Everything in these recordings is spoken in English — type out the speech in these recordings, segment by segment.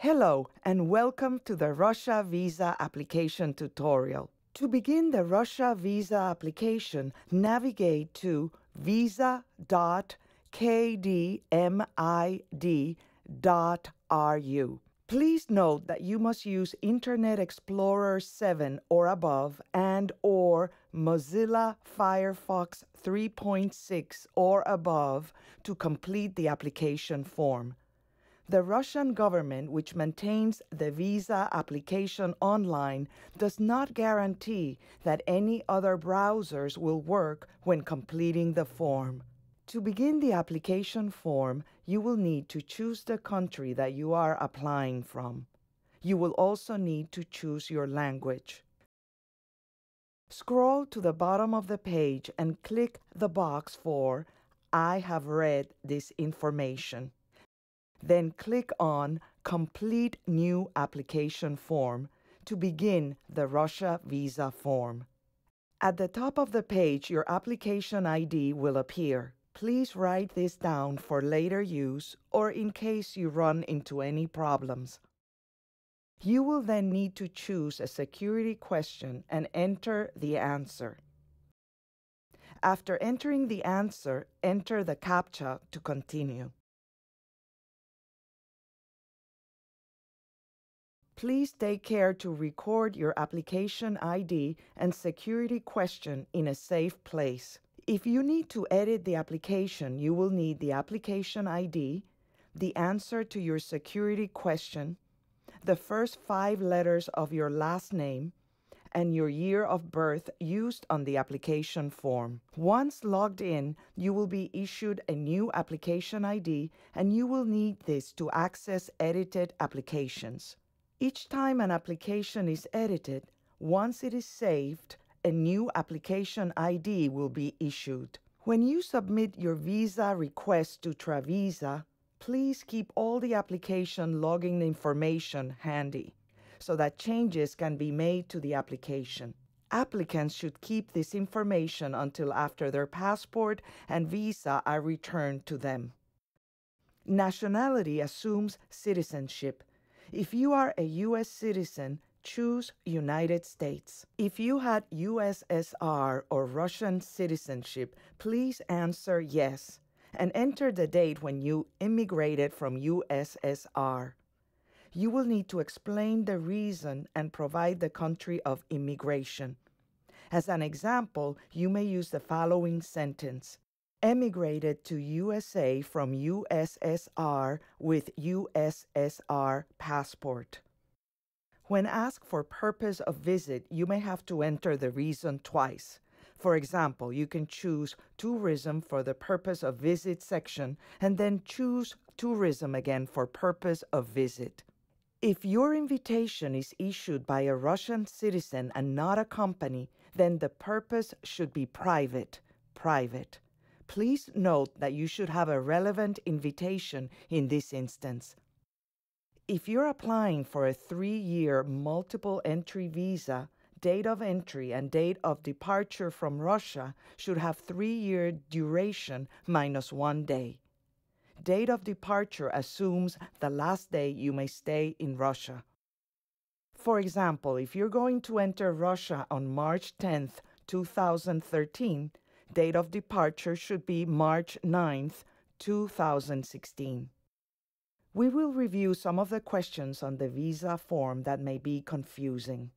Hello and welcome to the Russia Visa Application tutorial. To begin the Russia Visa application, navigate to visa.kdmid.ru. Please note that you must use Internet Explorer 7 or above and/or Mozilla Firefox 3.6 or above to complete the application form. The Russian government, which maintains the visa application online, does not guarantee that any other browsers will work when completing the form. To begin the application form, you will need to choose the country that you are applying from. You will also need to choose your language. Scroll to the bottom of the page and click the box for "I have read this information." Then click on Complete New Application Form to begin the Russia Visa form. At the top of the page, your application ID will appear. Please write this down for later use or in case you run into any problems. You will then need to choose a security question and enter the answer. After entering the answer, enter the CAPTCHA to continue. Please take care to record your application ID and security question in a safe place. If you need to edit the application, you will need the application ID, the answer to your security question, the first 5 letters of your last name, and your year of birth used on the application form. Once logged in, you will be issued a new application ID, and you will need this to access edited applications. Each time an application is edited, once it is saved, a new application ID will be issued. When you submit your visa request to Travisa, please keep all the application login information handy so that changes can be made to the application. Applicants should keep this information until after their passport and visa are returned to them. Nationality assumes citizenship. If you are a U.S. citizen, choose United States. If you had USSR or Russian citizenship, please answer yes and enter the date when you immigrated from USSR. You will need to explain the reason and provide the country of immigration. As an example, you may use the following sentence: emigrated to USA from USSR with USSR passport. When asked for purpose of visit, you may have to enter the reason twice. For example, you can choose tourism for the purpose of visit section and then choose tourism again for purpose of visit. If your invitation is issued by a Russian citizen and not a company, then the purpose should be private. Please note that you should have a relevant invitation in this instance. If you're applying for a 3-year multiple entry visa, date of entry and date of departure from Russia should have 3-year duration minus 1 day. Date of departure assumes the last day you may stay in Russia. For example, if you're going to enter Russia on March 10th, 2013, date of departure should be March 9th, 2016. We will review some of the questions on the visa form that may be confusing.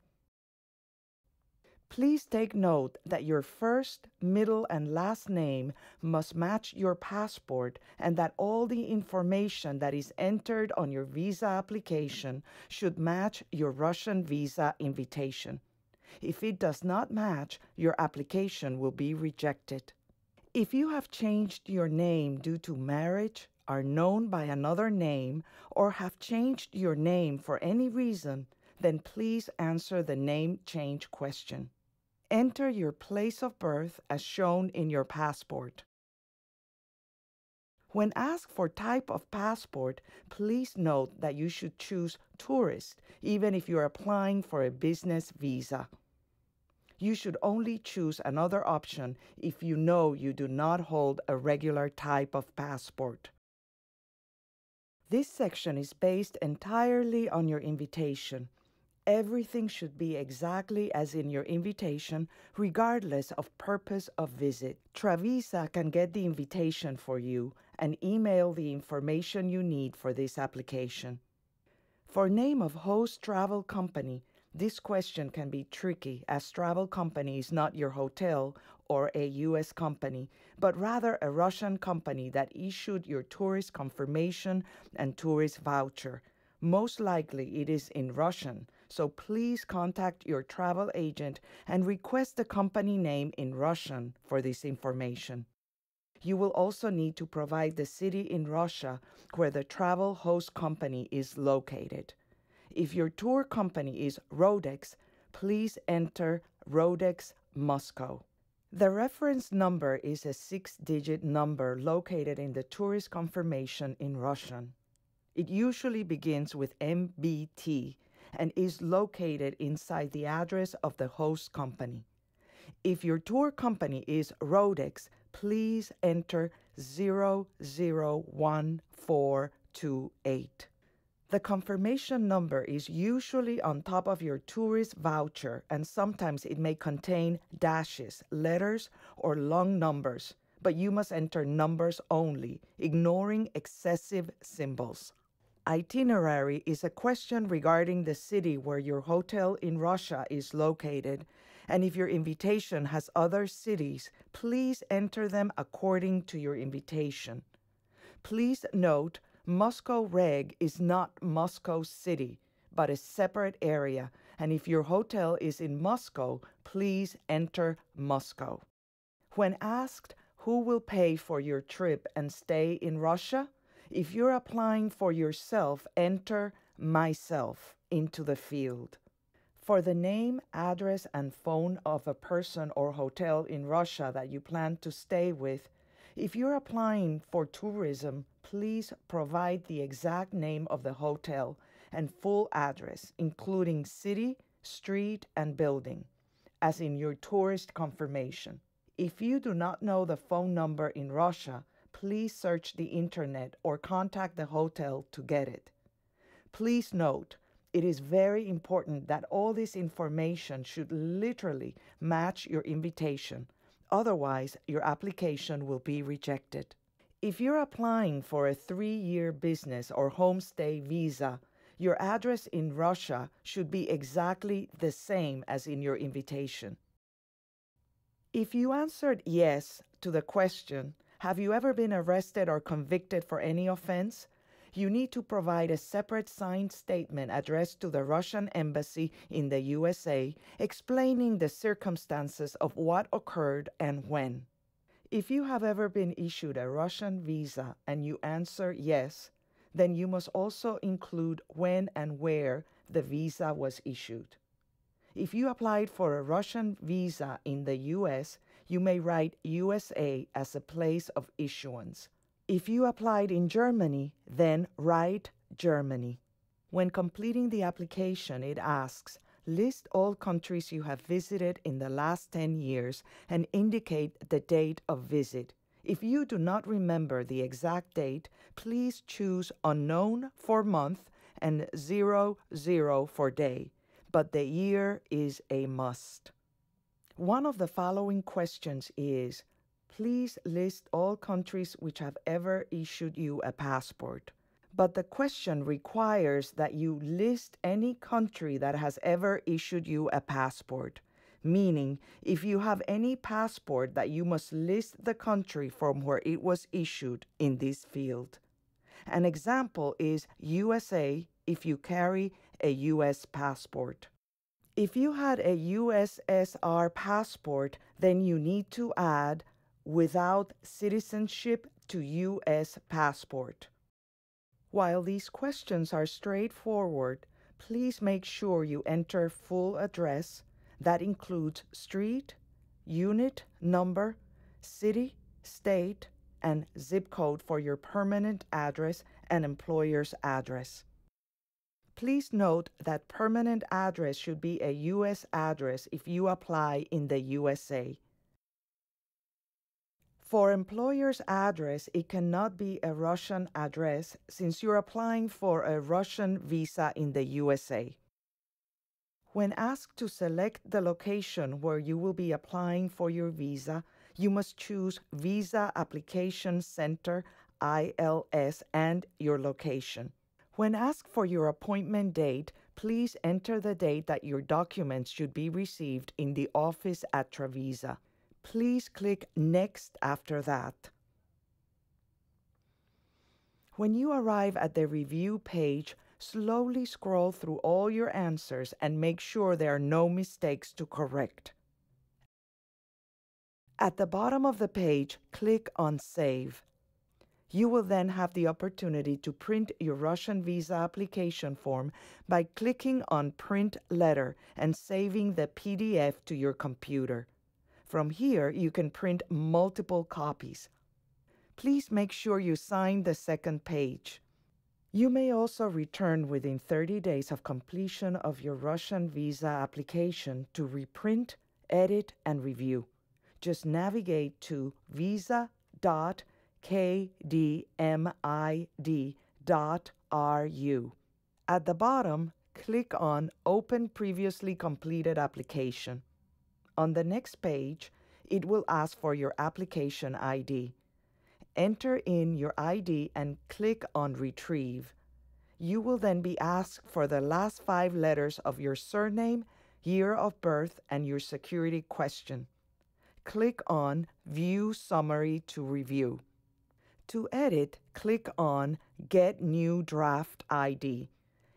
Please take note that your first, middle, and last name must match your passport and that all the information that is entered on your visa application should match your Russian visa invitation. If it does not match, your application will be rejected. If you have changed your name due to marriage, are known by another name, or have changed your name for any reason, then please answer the name change question. Enter your place of birth as shown in your passport. When asked for type of passport, please note that you should choose tourist, even if you're applying for a business visa. You should only choose another option if you know you do not hold a regular type of passport. This section is based entirely on your invitation. Everything should be exactly as in your invitation, regardless of purpose of visit. Travisa can get the invitation for you and email the information you need for this application. For name of host travel company, this question can be tricky as travel company is not your hotel or a U.S. company, but rather a Russian company that issued your tourist confirmation and tourist voucher. Most likely it is in Russian, so please contact your travel agent and request the company name in Russian for this information. You will also need to provide the city in Russia where the travel host company is located. If your tour company is Rodex, please enter Rodex Moscow. The reference number is a 6-digit number located in the tourist confirmation in Russian. It usually begins with MBT and is located inside the address of the host company. If your tour company is Rodex, please enter 001428. The confirmation number is usually on top of your tourist voucher, and sometimes it may contain dashes, letters, or long numbers, but you must enter numbers only, ignoring excessive symbols. Itinerary is a question regarding the city where your hotel in Russia is located, and if your invitation has other cities, please enter them according to your invitation. Please note, Moscow Reg is not Moscow City, but a separate area, and if your hotel is in Moscow, please enter Moscow. When asked who will pay for your trip and stay in Russia, if you're applying for yourself, enter myself into the field. For the name, address, and phone of a person or hotel in Russia that you plan to stay with, if you're applying for tourism, please provide the exact name of the hotel and full address, including city, street, and building, as in your tourist confirmation. If you do not know the phone number in Russia, please search the internet or contact the hotel to get it. Please note, it is very important that all this information should literally match your invitation. Otherwise, your application will be rejected. If you're applying for a 3-year business or homestay visa, your address in Russia should be exactly the same as in your invitation. If you answered yes to the question, "Have you ever been arrested or convicted for any offense?" you need to provide a separate signed statement addressed to the Russian Embassy in the USA explaining the circumstances of what occurred and when. If you have ever been issued a Russian visa and you answer yes, then you must also include when and where the visa was issued. If you applied for a Russian visa in the US, you may write USA as a place of issuance. If you applied in Germany, then write Germany. When completing the application, it asks, list all countries you have visited in the last 10 years and indicate the date of visit. If you do not remember the exact date, please choose unknown for month and 00 for day, but the year is a must. One of the following questions is, please list all countries which have ever issued you a passport. But the question requires that you list any country that has ever issued you a passport, meaning if you have any passport that you must list the country from where it was issued in this field. An example is USA if you carry a US passport. If you had a USSR passport, then you need to add without citizenship to U.S. passport. While these questions are straightforward, please make sure you enter full address that includes street, unit, number, city, state, and zip code for your permanent address and employer's address. Please note that permanent address should be a U.S. address if you apply in the USA. For employer's address, it cannot be a Russian address since you're applying for a Russian visa in the USA. When asked to select the location where you will be applying for your visa, you must choose Visa Application Center, ILS, and your location. When asked for your appointment date, please enter the date that your documents should be received in the office at Travisa. Please click Next after that. When you arrive at the review page, slowly scroll through all your answers and make sure there are no mistakes to correct. At the bottom of the page, click on Save. You will then have the opportunity to print your Russian visa application form by clicking on Print Letter and saving the PDF to your computer. From here, you can print multiple copies. Please make sure you sign the second page. You may also return within 30 days of completion of your Russian visa application to reprint, edit, and review. Just navigate to visa.kdmid.ru. At the bottom, click on Open Previously Completed Application. On the next page, it will ask for your application ID. Enter in your ID and click on Retrieve. You will then be asked for the last 5 letters of your surname, year of birth, and your security question. Click on View Summary to review. To edit, click on Get New Draft ID.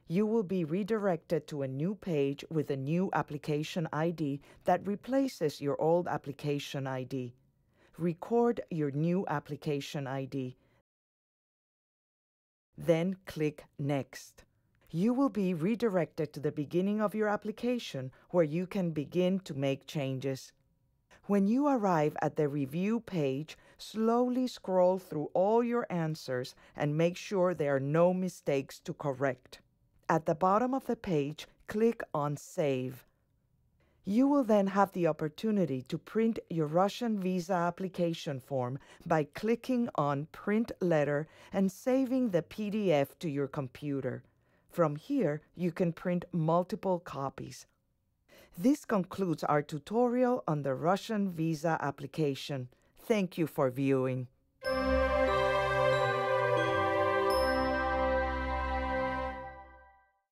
You will be redirected to a new page with a new application ID that replaces your old application ID. Record your new application ID. Then click Next. You will be redirected to the beginning of your application where you can begin to make changes. When you arrive at the review page, slowly scroll through all your answers and make sure there are no mistakes to correct. At the bottom of the page, click on Save. You will then have the opportunity to print your Russian visa application form by clicking on Print Letter and saving the PDF to your computer. From here, you can print multiple copies. This concludes our tutorial on the Russian visa application. Thank you for viewing.